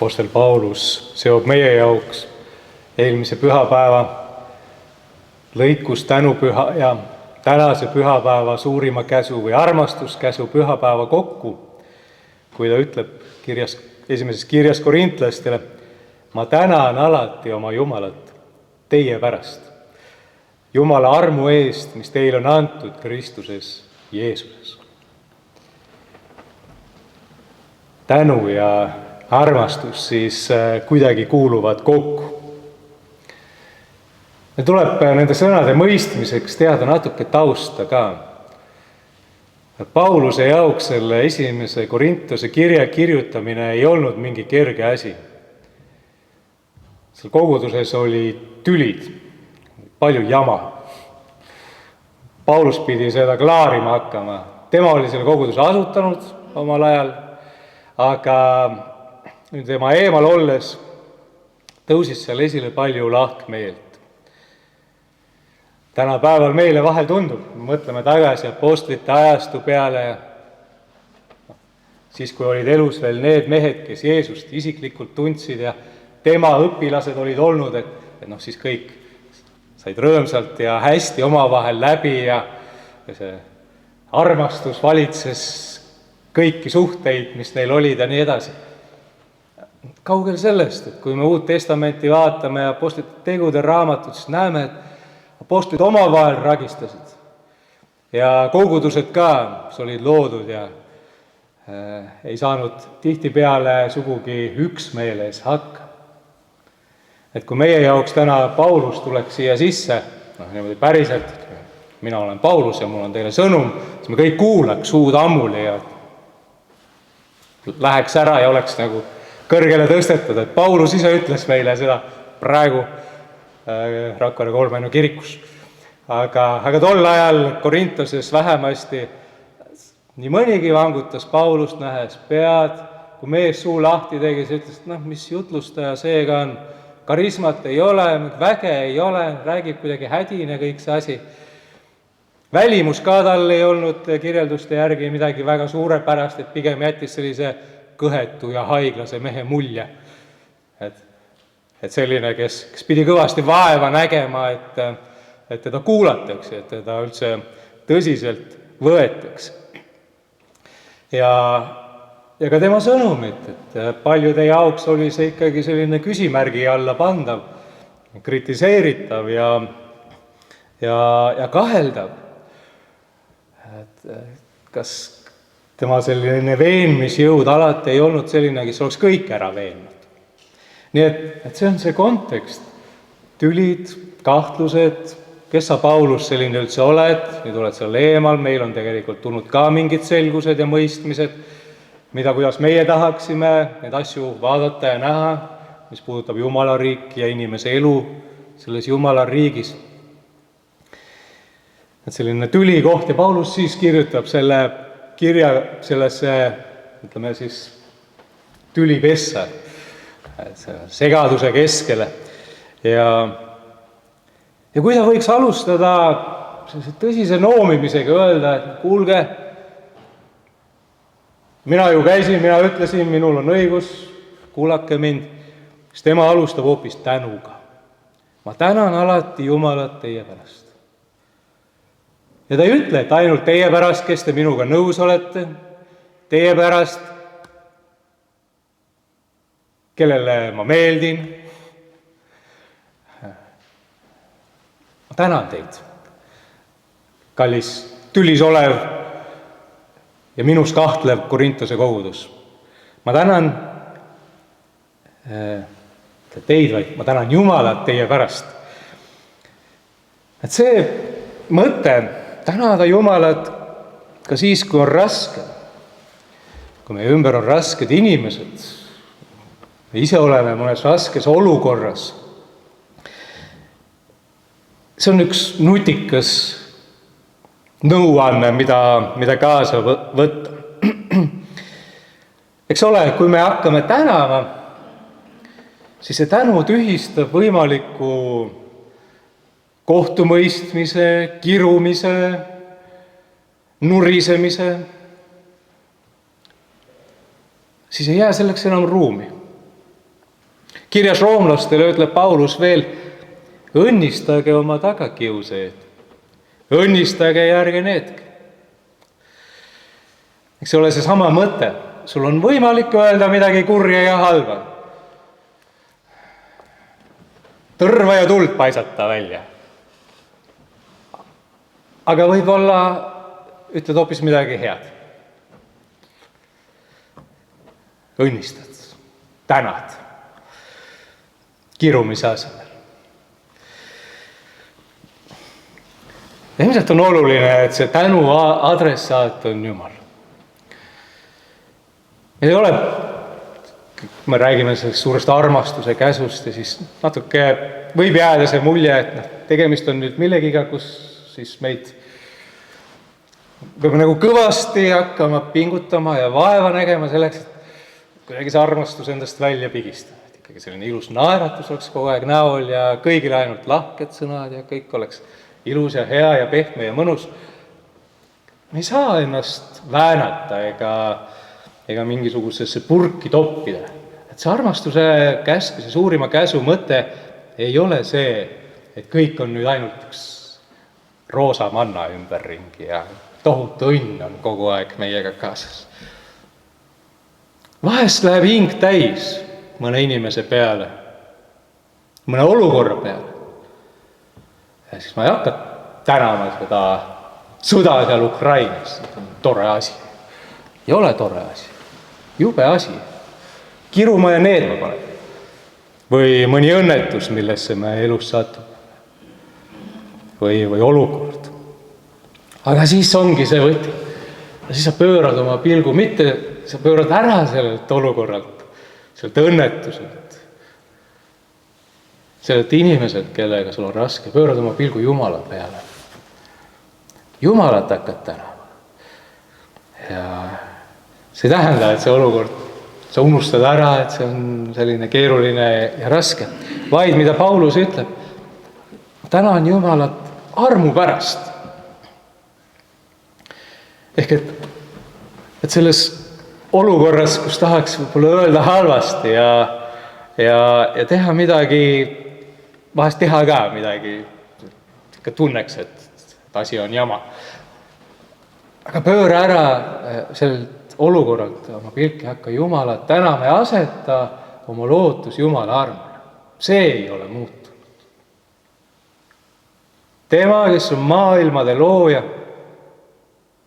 Apostel Paulus seob meie jaoks eelmise pühapäeva lõikus tänupüha ja tänase pühapäeva suurima käsu või armastuskäsu pühapäeva kokku, kui ta ütleb esimeses kirjas korintlastele: ma tänan alati oma Jumalat teie pärast, Jumala armu eest, mis teile on antud Kristuses Jeesuses. Tänu ja armastus siis kuidagi kuuluvad kokku. Ja tuleb nende sõnade mõistmiseks teada natuke tausta ka. Pauluse jaoks selle esimese Korintuse kirja kirjutamine ei olnud mingi kerge asi. Seal koguduses oli tülid, palju jama. Paulus pidi seda klaarima hakkama. Tema oli selle koguduse asutanud omal ajal, aga tema eemal olles tõusis seal esile palju lahkmeelt. Tänapäeval meile vahel tundub, mõtleme tagasi apostlite ajastu peale, siis kui olid elus veel need mehed, kes Jeesust isiklikult tundsid ja tema õpilased olid olnud, et siis kõik said rõõmsalt ja hästi omavahel läbi ja see armastus valitses kõiki suhteid, mis neil olid ja nii edasi. Kaugel sellest, et kui me Uut Testamenti vaatame ja apostlite tegude raamatut, siis näeme, et apostlid omavahel ragistasid ja kogudused ka, mis olid loodud ja ei saanud tihtipeale sugugi üksmeeles hakka. Et kui meie jaoks täna Paulus tuleks siia sisse, niimoodi päriselt, mina olen Paulus ja mul on teile sõnum, siis me kõik kuulaks suud ammuli ja läheks ära ja oleks nagu kõrgele tõstetud, et Paulus ise ütles meile seda praegu Rakvere Kolmainu kirikus. Aga tol ajal Korintoses vähemasti nii mõnigi vangutas Paulust nähes pead, kui mees suu lahti tegi, see ütles, et mis jutlustaja seega on, karismat ei ole, väge ei ole, räägib kuidagi hädine kõik see asi. Välimus ka tal ei olnud kirjelduste järgi midagi väga suurepärast, et pigem jättis sellise kõhetu ja haiglase mehe mulje. Et selline, kes pidi kõvasti vaeva nägema, et teda kuulatakse, et teda üldse tõsiselt võetakse. Ja ka tema sõnumit, et paljude jaoks oli see ikkagi selline küsimärgi alla pandav, kritiseeritav ja kaheldav. Et kas tema selline veenmisjõud alati ei olnud selline, kes oleks kõik ära veennud. Nii et see on see kontekst. Tülid, kahtlused, kes sa Paulus selline üldse oled, nüüd oled seal eemal, meil on tegelikult tulnud ka mingid selgused ja mõistmised, kuidas meie tahaksime neid asju vaadata ja näha, mis puudutab Jumala riiki ja inimese elu selles Jumala riigis. Et selline tüli koht ja Paulus siis kirjutab selle kirja sellesse, ütleme siis, tülipessa, segaduse keskele. Ja kui ta võiks alustada sellise tõsise noomimisega öelda, et kuulge, mina ju käisin, mina ütlesin, minul on õigus, kuulake mind, siis tema alustab hoopis tänuga. Ma tänan alati Jumalat teie pärast. Ja ta ei ütle, et ainult teie pärast, kes te minuga nõus olete, teie pärast, kellele ma meeldin. Ma tänan teid, kallis tülis olev ja minus kahtlev Korintuse kogudus. Ma tänan teid, vaid ma tänan Jumalat teie pärast. Et see mõte tänada Jumalat ka siis, kui on raske, kui meie ümber on rasked inimesed, me ise oleme mõnes raskes olukorras. See on üks nutikas nõuanne, mida kaasa võtta. Eks ole, kui me hakkame tänama, siis see tänu tühistab võimaliku kohtumõistmise, kirumise, nurisemise, siis ei jää selleks enam ruumi. Kirjas roomlastele ütleb Paulus veel, õnnistage oma tagakiusajaid, õnnistage ja ärge neetke. Eks ole see sama mõte, sul on võimalik öelda midagi kurja ja halba. Tõrva ja tuld paisata välja. Aga võib-olla ütled hoopis midagi head. Õnnistad, tänad, kirumise asemel. Ilmselt on oluline, et see tänu adressaat on Jumal. Ei ole, kui me räägime sellest suurest armastuse käsust ja siis natuke võib jääda see mulje, et tegemist on nüüd millegiga, kus siis meid peab nagu kõvasti hakkama pingutama ja vaeva nägema selleks, et kuidagi see armastus endast välja pigistada. Et ikkagi selline ilus naeratus oleks kogu aeg näol ja kõigile ainult lahked sõnad ja kõik oleks ilus ja hea ja pehme ja mõnus. Me ei saa ennast väänata ega mingisugusesse purki toppida. Et see armastuse käsk, see suurima käsu mõte ei ole see, et kõik on nüüd ainult üks roosa manna ümberringi ja tohutu õnn on kogu aeg meiega kaasas. Vahest läheb hing täis mõne inimese peale, mõne olukorra peale. Ja siis ma ei hakka tänama seda sõda seal Ukrainas, see on tore asi. Ei ole tore asi, jube asi. Kiruma ja needma paneb. Või mõni õnnetus, millesse me elus satub. Või olukord. Aga siis ongi see võti. Ja siis sa pöörad oma pilgu, mitte sa pöörad ära sellelt olukorralt, sellelt õnnetuselt, sellelt inimeselt, kellega sul on raske, pöörad oma pilgu Jumala peale. Jumalat hakkad tänama. Ja see ei tähenda, et see olukord, sa unustad ära, et see on selline keeruline ja raske, vaid mida Paulus ütleb, tänan Jumalat armu pärast. Ehk et selles olukorras, kus tahaks võib-olla öelda halvasti ja teha midagi, vahest teha ka midagi, ikka tunneks, et asi on jama. Aga pööra ära sellelt olukorralt oma pilki hakka Jumalat tänama ja aseta oma lootus Jumala armule. See ei ole muutunud. Tema, kes on maailmade looja,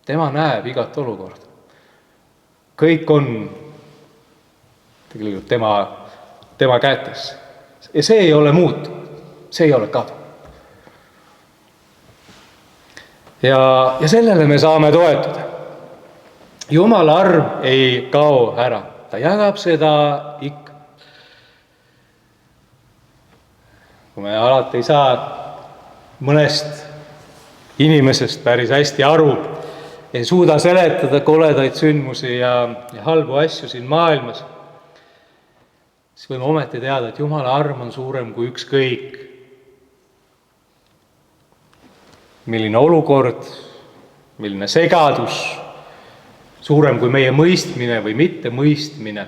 tema näeb igat olukorda. Kõik on tegelikult tema kätes. Ja see ei ole muutunud. See ei ole kadunud. Ja sellele me saame toetuda. Jumala arm ei kao ära. Ta jagab seda ikka. Kui me alati ei saa mõnest inimesest päris hästi aru, ei suuda seletada koledaid sündmusi ja halbu asju siin maailmas, siis võime ometi teada, et Jumala arm on suurem kui ükskõik. Milline olukord, milline segadus, suurem kui meie mõistmine või mitte mõistmine.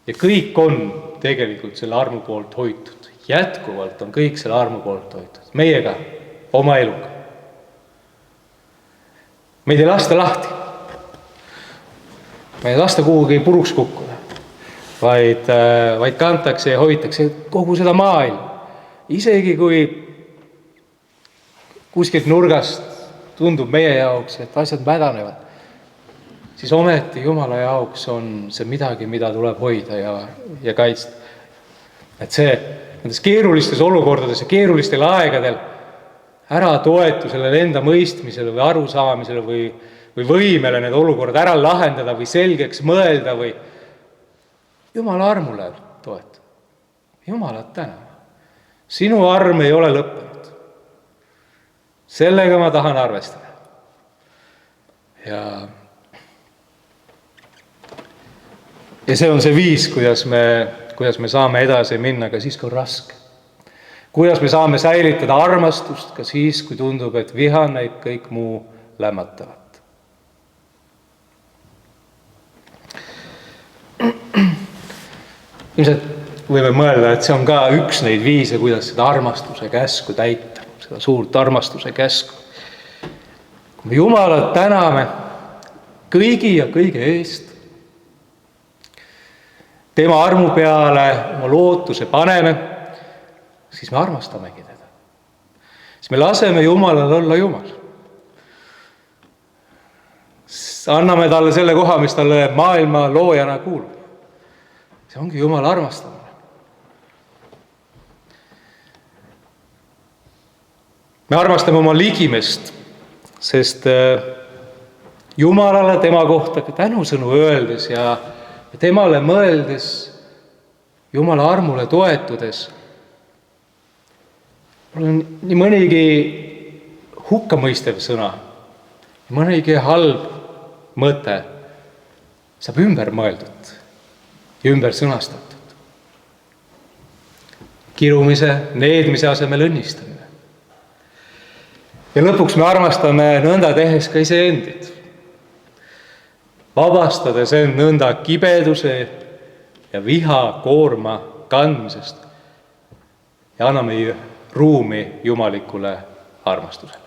Ja kõik on tegelikult selle armu poolt hoitud. Jätkuvalt on kõik selle armu poolt hoitud. Meiega, oma eluga. Meid ei lasta lahti. Me ei lasta kuhugi puruks kukkuda, vaid kantakse ja hoitakse kogu seda maailma. Isegi kui kuskilt nurgast tundub meie jaoks, et asjad mädanevad, siis ometi Jumala jaoks on see midagi, mida tuleb hoida ja kaitsta. Et see nendes keerulistes olukordades ja keerulistel aegadel ära toetusele, enda mõistmisele või arusaamisele või võimele need olukorrad ära lahendada või selgeks mõelda või Jumala armule toetada. Jumalat tänama. Sinu arm ei ole lõppenud. Sellega ma tahan arvestada. Ja see on see viis, kuidas me saame edasi minna ka siis, kui on raske. Kuidas me saame säilitada armastust ka siis, kui tundub, et viha näib kõik muu lämmatavat. Ilmselt võime mõelda, et see on ka üks neid viise, kuidas seda armastuse käsku täita, seda suurt armastuse käsku. Kui me Jumalat täname kõigi ja kõige eest, tema armu peale oma lootuse paneme, siis me armastamegi teda. Siis me laseme Jumalal olla Jumal. Anname talle selle koha, mis talle maailma loojana kuulub. See ongi Jumala armastamine. Me armastame oma ligimest, sest Jumalale tema kohta tänusõnu öeldes ja temale mõeldes, Jumala armule toetudes, mul on nii mõnigi hukkamõistev sõna, mõnigi halb mõte saab ümber mõeldud ja ümber sõnastatud. Kirumise, needmise asemel õnnistamine. Ja lõpuks me armastame nõnda tehes ka iseendid, vabastades end nõnda kibeduse ja viha koorma kandmisest ja anname ruumi jumalikule armastusele.